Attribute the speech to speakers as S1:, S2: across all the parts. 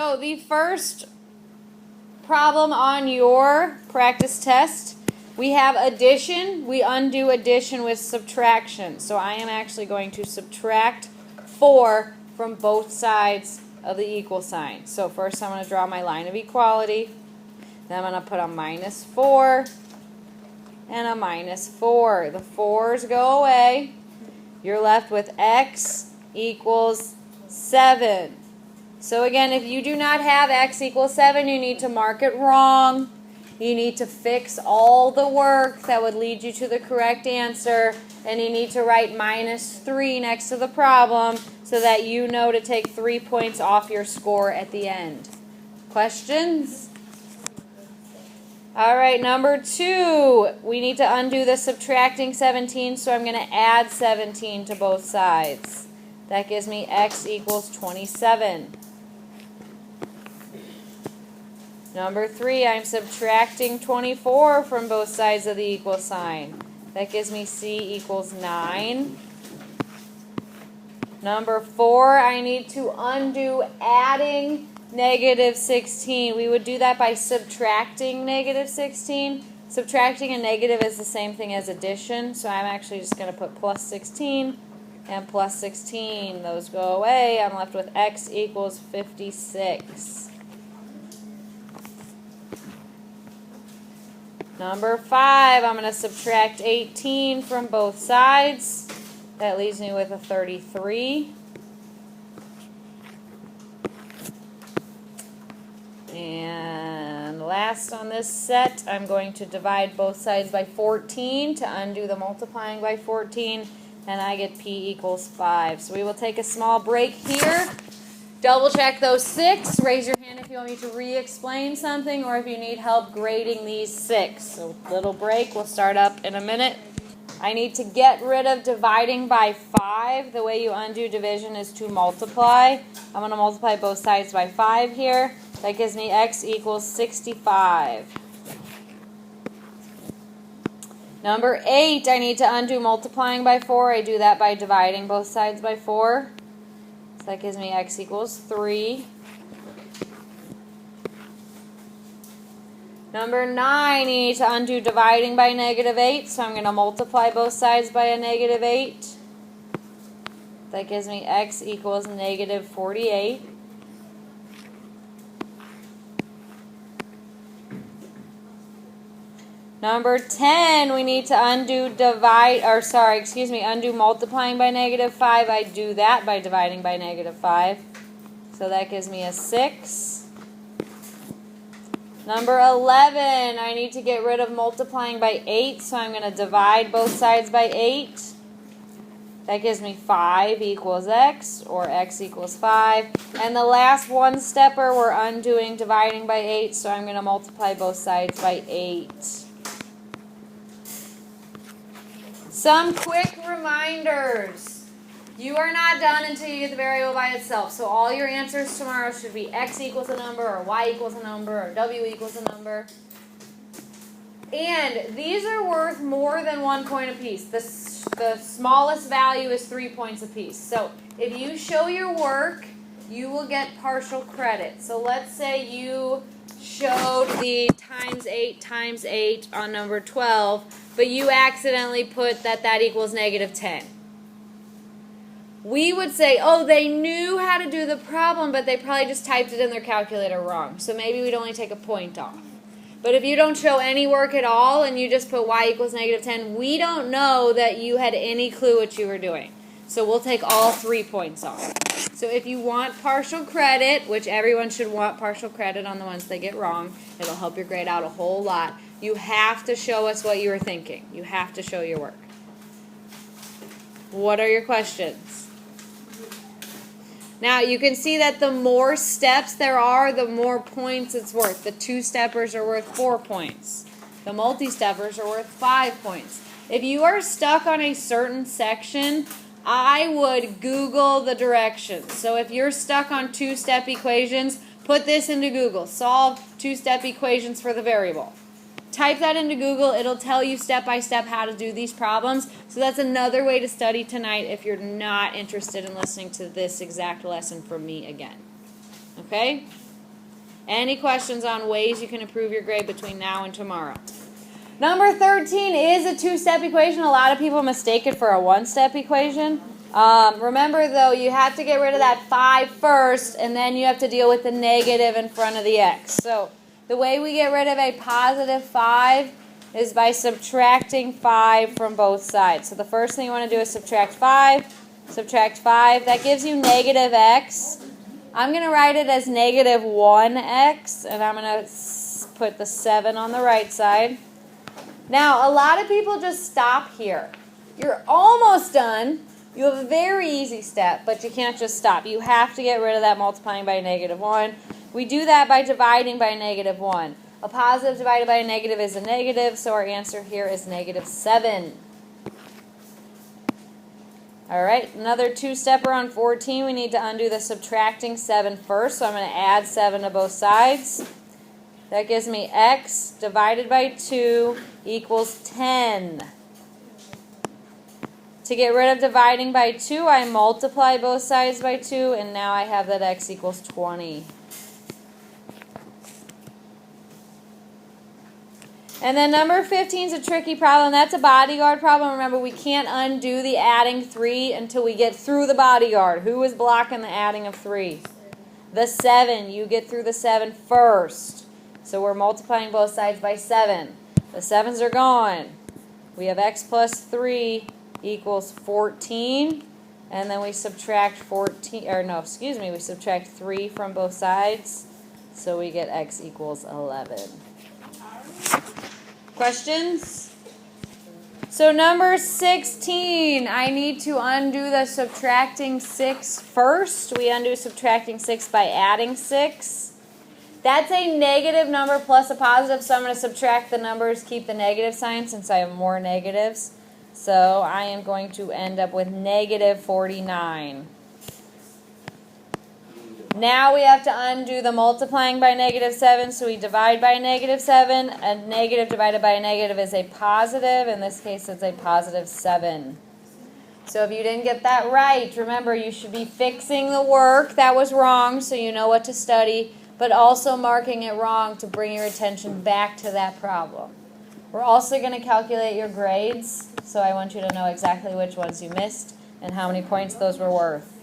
S1: So the first problem on your practice test, we have addition. We undo addition with subtraction. So I am actually going to subtract 4 from both sides of the equal sign. So first I'm going to draw my line of equality. Then I'm going to put a minus 4 and a minus 4. The 4's go away. You're left with x equals 7. So again, if you do not have x equals 7, you need to mark it wrong. You need to fix all the work that would lead you to the correct answer. And you need to write minus 3 next to the problem so that you know to take 3 points off your score at the end. Questions? All right, number 2. We need to undo the subtracting 17, so I'm going to add 17 to both sides. That gives me x equals 27. Number 3, I'm subtracting 24 from both sides of the equal sign. That gives me c equals 9. Number 4, I need to undo adding negative 16. We would do that by subtracting negative 16. Subtracting a negative is the same thing as addition, so I'm actually just going to put plus 16 and plus 16. Those go away. I'm left with x equals 56. Number 5, I'm going to subtract 18 from both sides. That leaves me with a 33. And last on this set, I'm going to divide both sides by 14 to undo the multiplying by 14, and I get p equals 5. So we will take a small break here. Double check those 6. Raise your hand if you want me to re-explain something or if you need help grading these 6. So little break. We'll start up in a minute. I need to get rid of dividing by 5. The way you undo division is to multiply. I'm going to multiply both sides by 5 here. That gives me x equals 65. Number 8, I need to undo multiplying by 4. I do that by dividing both sides by 4. So that gives me x equals 3. Number 9, I need to undo dividing by negative 8. So I'm going to multiply both sides by a negative 8. That gives me x equals negative 48. Number 10, we need to undo undo multiplying by negative 5. I do that by dividing by negative 5. So that gives me a 6. Number 11, I need to get rid of multiplying by 8. So I'm going to divide both sides by 8. That gives me 5 equals x, or x equals 5. And the last one-stepper, we're undoing dividing by 8. So I'm going to multiply both sides by 8. Some quick reminders. You are not done until you get the variable by itself. So all your answers tomorrow should be x equals a number, or y equals a number, or w equals a number. And these are worth more than 1 point apiece. The smallest value is 3 points apiece. So if you show your work, you will get partial credit. So let's say you showed the times 8 on number 12, but you accidentally put that equals negative 10. We would say, oh, they knew how to do the problem, but they probably just typed it in their calculator wrong. So maybe we'd only take a point off. But if you don't show any work at all and you just put y equals negative 10, we don't know that you had any clue what you were doing. So we'll take all 3 points off. So if you want partial credit, which everyone should want partial credit on the ones they get wrong, it'll help your grade out a whole lot. You have to show us what you were thinking. You have to show your work. What are your questions? Now you can see that the more steps there are, the more points it's worth. The 2-steppers are worth 4 points. The multi-steppers are worth 5 points. If you are stuck on a certain section, I would Google the directions. So if you're stuck on 2-step equations, put this into Google. Solve 2-step equations for the variable. Type that into Google. It'll tell you step by step how to do these problems. So that's another way to study tonight if you're not interested in listening to this exact lesson from me again. Okay? Any questions on ways you can improve your grade between now and tomorrow? Number 13 is a two-step equation. A lot of people mistake it for a one-step equation. Remember, though, you have to get rid of that 5 first, and then you have to deal with the negative in front of the x. So the way we get rid of a positive 5 is by subtracting 5 from both sides. So the first thing you want to do is subtract 5. Subtract 5. That gives you negative x. I'm going to write it as negative 1x, and I'm going to put the 7 on the right side. Now, a lot of people just stop here. You're almost done. You have a very easy step, but you can't just stop. You have to get rid of that multiplying by negative 1. We do that by dividing by negative 1. A positive divided by a negative is a negative, so our answer here is negative 7. All right, another two-stepper on 14. We need to undo the subtracting 7 first, so I'm going to add 7 to both sides. That gives me x divided by 2 equals 10. To get rid of dividing by 2, I multiply both sides by 2, and now I have that x equals 20. And then number 15 is a tricky problem. That's a bodyguard problem. Remember, we can't undo the adding 3 until we get through the bodyguard. Who is blocking the adding of 3? The 7. You get through the 7 first. So we're multiplying both sides by 7. The 7s are gone. We have x plus 3 equals 14. And then we subtract we subtract 3 from both sides. So we get x equals 11. Questions? So number 16, I need to undo the subtracting 6 first. We undo subtracting 6 by adding 6. That's a negative number plus a positive, so I'm going to subtract the numbers, keep the negative sign since I have more negatives. So I am going to end up with negative 49. Now we have to undo the multiplying by negative 7, so we divide by negative 7. A negative divided by a negative is a positive. In this case, it's a positive 7. So if you didn't get that right, remember you should be fixing the work that was wrong so you know what to study, but also marking it wrong to bring your attention back to that problem. We're also going to calculate your grades, so I want you to know exactly which ones you missed and how many points those were worth.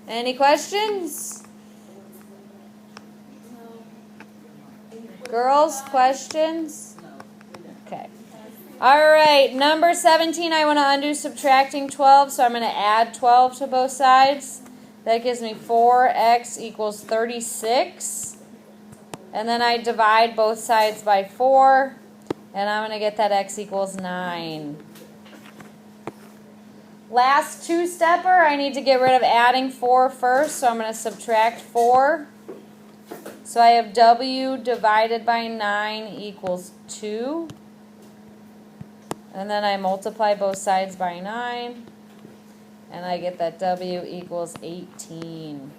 S1: Any questions? Girls, questions? Okay. All right, number 17, I want to undo subtracting 12, so I'm going to add 12 to both sides. That gives me 4x equals 36. And then I divide both sides by 4, and I'm going to get that x equals 9. Last two-stepper, I need to get rid of adding 4 first, so I'm going to subtract 4. So I have w divided by 9 equals 2. And then I multiply both sides by 9, and I get that w equals 18.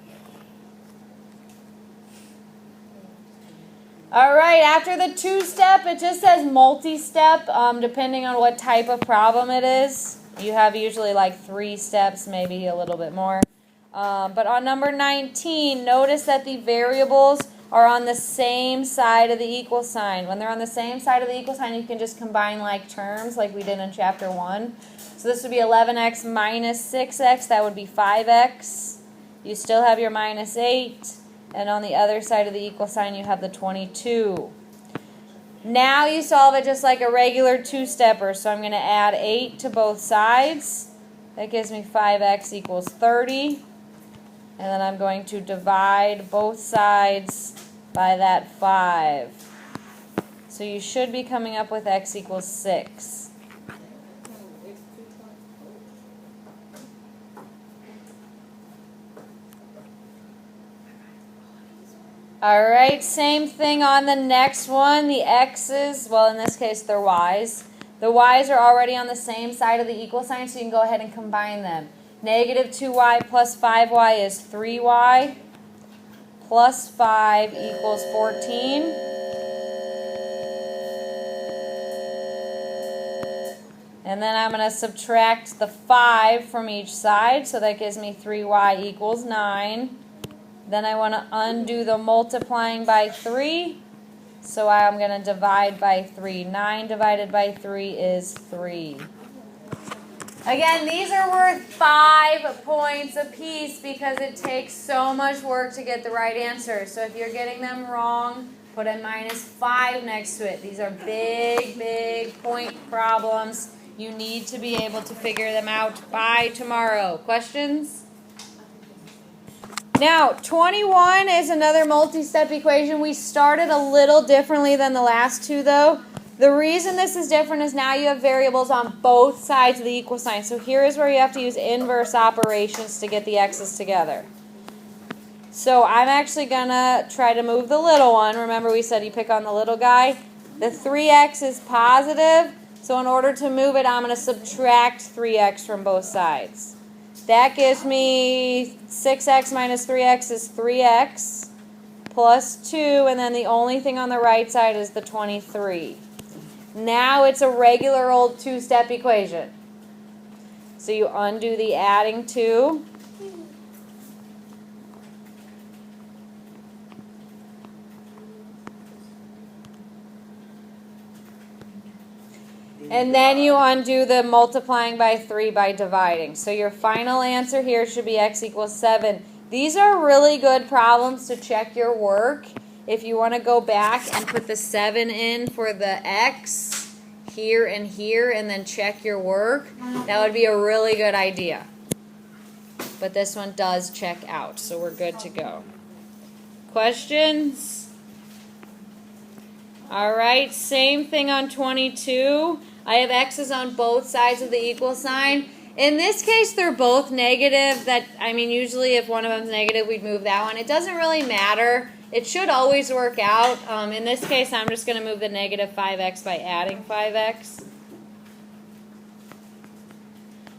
S1: All right, after the two-step, it just says multi-step, depending on what type of problem it is. You have usually like 3 steps, maybe a little bit more. But on number 19, notice that the variables are on the same side of the equal sign. When they're on the same side of the equal sign, you can just combine like terms like we did in chapter 1. So this would be 11x minus 6x. That would be 5x. You still have your minus 8. And on the other side of the equal sign, you have the 22. Now you solve it just like a regular two-stepper. So I'm going to add 8 to both sides. That gives me 5x equals 30. And then I'm going to divide both sides by that 5. So you should be coming up with x equals 6. All right, same thing on the next one. The x's, well, in this case, they're y's. The y's are already on the same side of the equal sign, so you can go ahead and combine them. Negative 2y plus 5y is 3y. Plus 5 equals 14. And then I'm going to subtract the 5 from each side, so that gives me 3y equals 9. Then I want to undo the multiplying by 3, so I'm going to divide by 3. 9 divided by 3 is 3. Again, these are worth 5 points apiece because it takes so much work to get the right answer. So if you're getting them wrong, put a -5 next to it. These are big, big point problems. You need to be able to figure them out by tomorrow. Questions? Now, 21 is another multi-step equation. We started a little differently than the last two, though. The reason this is different is now you have variables on both sides of the equal sign. So here is where you have to use inverse operations to get the x's together. So I'm actually going to try to move the little one. Remember we said you pick on the little guy? The 3x is positive. So in order to move it, I'm going to subtract 3x from both sides. That gives me 6x minus 3x is 3x plus 2. And then the only thing on the right side is the 23. Now it's a regular old two-step equation. So you undo the adding 2. And then you undo the multiplying by 3 by dividing. So your final answer here should be x equals 7. These are really good problems to check your work. If you want to go back and put the 7 in for the x here and here and then check your work, that would be a really good idea. But this one does check out, so we're good to go. Questions? All right, same thing on 22. I have x's on both sides of the equal sign. In this case, they're both negative. Usually if one of them's negative, we'd move that one. It doesn't really matter. It should always work out. In this case, I'm just going to move the negative 5x by adding 5x.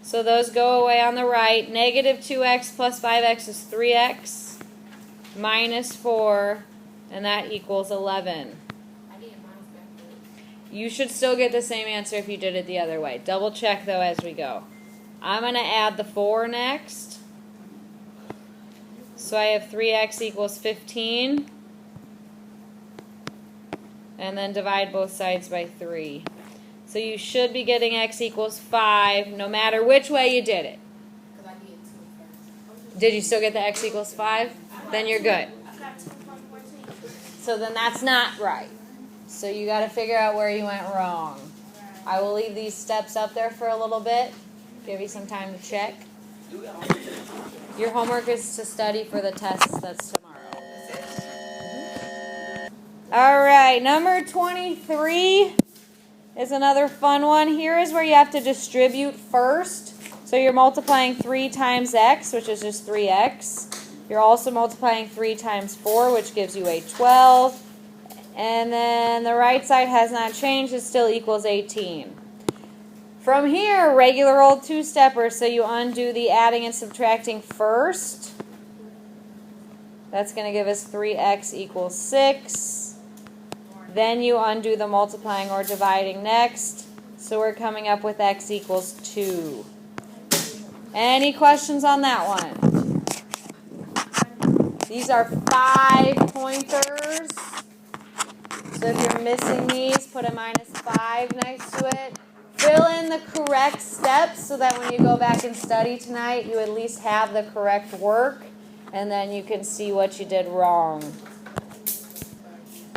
S1: So those go away on the right. Negative 2x plus 5x is 3x minus 4, and that equals 11. You should still get the same answer if you did it the other way. Double check, though, as we go. I'm going to add the 4 next. So I have 3x equals 15. And then divide both sides by 3. So you should be getting x equals 5, no matter which way you did it. Did you still get the x equals 5? Then you're good. So then that's not right. So you got to figure out where you went wrong. I will leave these steps up there for a little bit. Give you some time to check. Your homework is to study for the tests that's tomorrow. All right, number 23 is another fun one. Here is where you have to distribute first. So you're multiplying 3 times x, which is just 3x. You're also multiplying 3 times 4, which gives you a 12. And then the right side has not changed. It still equals 18. From here, regular old two-stepper, so you undo the adding and subtracting first. That's going to give us 3x equals 6. Then you undo the multiplying or dividing next. So we're coming up with x equals 2. Any questions on that one? These are 5 pointers. So if you're missing these, put a -5 next to it. Fill in the correct steps so that when you go back and study tonight, you at least have the correct work, and then you can see what you did wrong.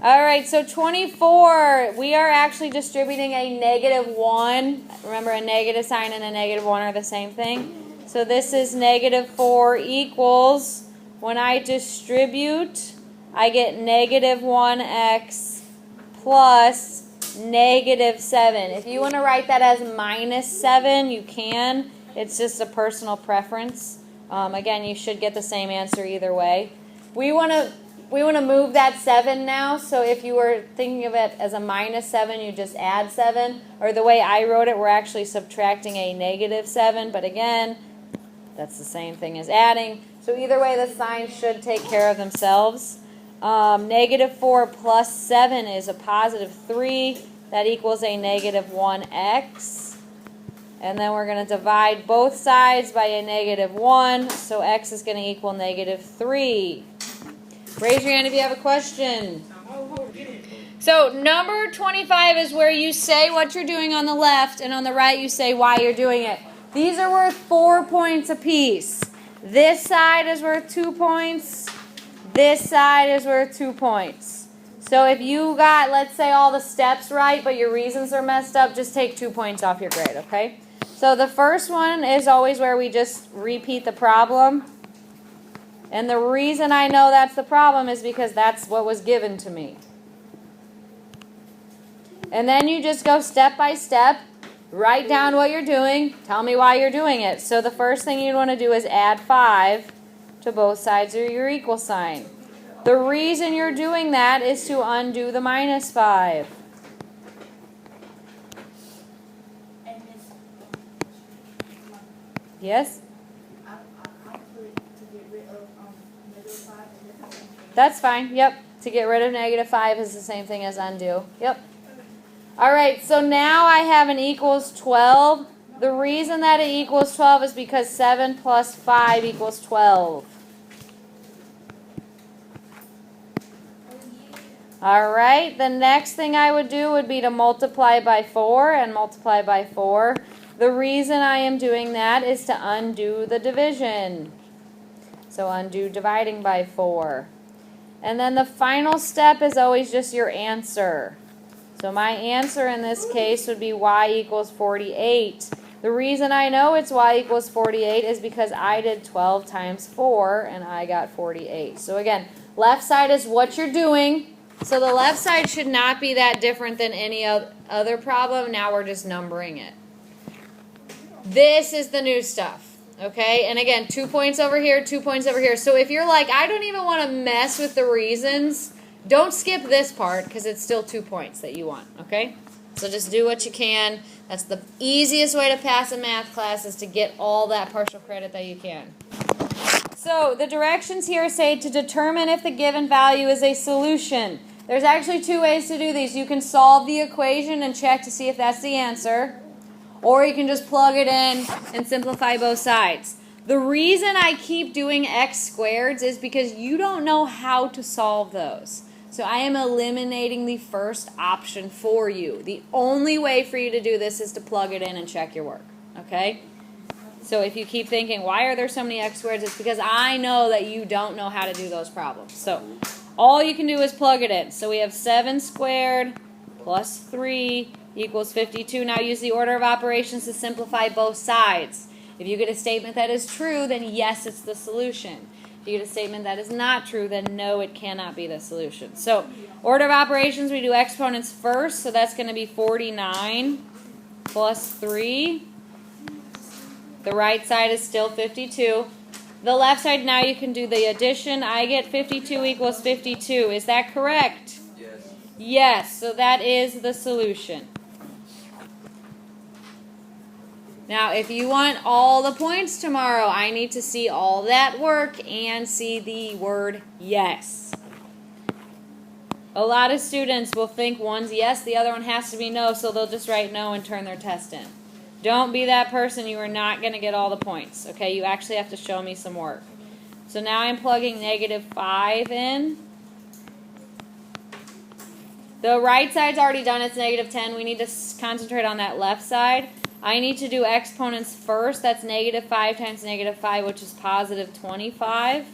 S1: All right, so 24, we are actually distributing a -1. Remember, a negative sign and a -1 are the same thing. So this is -4 equals, when I distribute, I get -1x plus -7. If you want to write that as -7, you can. It's just a personal preference. Again, you should get the same answer either way. We want to move that 7 now. So if you were thinking of it as a -7, you just add 7. Or the way I wrote it, we're actually subtracting a -7. But again, that's the same thing as adding. So either way, the signs should take care of themselves. -4 plus 7 is a +3. That equals a -1x. And then we're going to divide both sides by a -1, so x is going to equal -3. Raise your hand if you have a question. So number 25 is where you say what you're doing on the left, and on the right you say why you're doing it. These are worth 4 points apiece. This side is worth 2 points. This side is worth 2 points. So if you got, let's say, all the steps right, but your reasons are messed up, just take 2 points off your grade, okay? So the first one is always where we just repeat the problem. And the reason I know that's the problem is because that's what was given to me. And then you just go step by step, write down what you're doing, tell me why you're doing it. So the first thing you'd want to do is add 5 to both sides of your equal sign. The reason you're doing that is to undo the -5. Yes? That's fine. Yep. To get rid of -5 is the same thing as undo. Yep. All right. So now I have an equals 12. The reason that it equals 12 is because 7 plus 5 equals 12. All right. The next thing I would do would be to multiply by 4 and multiply by 4. The reason I am doing that is to undo the division. So undo dividing by 4. And then the final step is always just your answer. So my answer in this case would be y equals 48. The reason I know it's y equals 48 is because I did 12 times 4 and I got 48. So again, left side is what you're doing. So the left side should not be that different than any other problem. Now we're just numbering it. This is the new stuff. Okay, and again, 2 points over here, 2 points over here. So if you're like, I don't even want to mess with the reasons, don't skip this part because it's still 2 points that you want, okay? So just do what you can. That's the easiest way to pass a math class is to get all that partial credit that you can. So the directions here say to determine if the given value is a solution. There's actually 2 ways to do these. You can solve the equation and check to see if that's the answer. Or you can just plug it in and simplify both sides. The reason I keep doing x squareds is because you don't know how to solve those. So I am eliminating the first option for you. The only way for you to do this is to plug it in and check your work. Okay? So if you keep thinking, why are there so many x squareds? It's because I know that you don't know how to do those problems. So all you can do is plug it in. So we have 7 squared plus 3 equals 52. Now use the order of operations to simplify both sides. If you get a statement that is true, then yes, it's the solution. If you get a statement that is not true, then no, it cannot be the solution. So order of operations, we do exponents first. So that's going to be 49 plus 3. The right side is still 52. The left side, now you can do the addition. I get 52 equals 52. Is that correct?
S2: Yes.
S1: Yes, so that is the solution. Now, if you want all the points tomorrow, I need to see all that work and see the word yes. A lot of students will think one's yes, the other one has to be no, so they'll just write no and turn their test in. Don't be that person. You are not going to get all the points. Okay, you actually have to show me some work. So now I'm plugging -5 in. The right side's already done. It's -10. We need to concentrate on that left side. I need to do exponents first. That's -5 times -5, which is positive 25.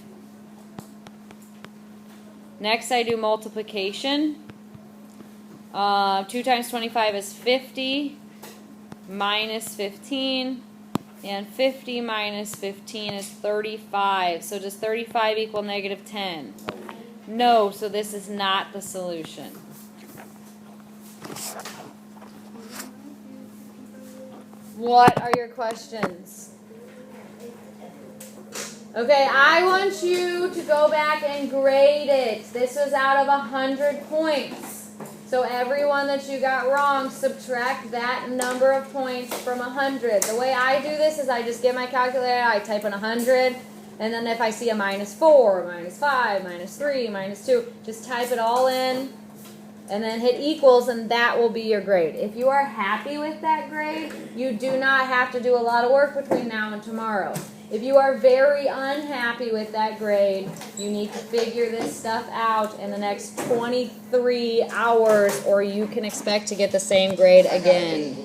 S1: Next, I do multiplication. 2 times 25 is 50, minus 15. And 50 minus 15 is 35. So does 35 equal -10? No, so this is not the solution. What are your questions? Okay, I want you to go back and grade it. This was out of 100 points. So everyone that you got wrong, subtract that number of points from 100. The way I do this is I just get my calculator, I type in 100, and then if I see a -4, -5, -3, -2, just type it all in. and then hit equals, and that will be your grade. If you are happy with that grade, you do not have to do a lot of work between now and tomorrow. If you are very unhappy with that grade, you need to figure this stuff out in the next 23 hours, or you can expect to get the same grade again.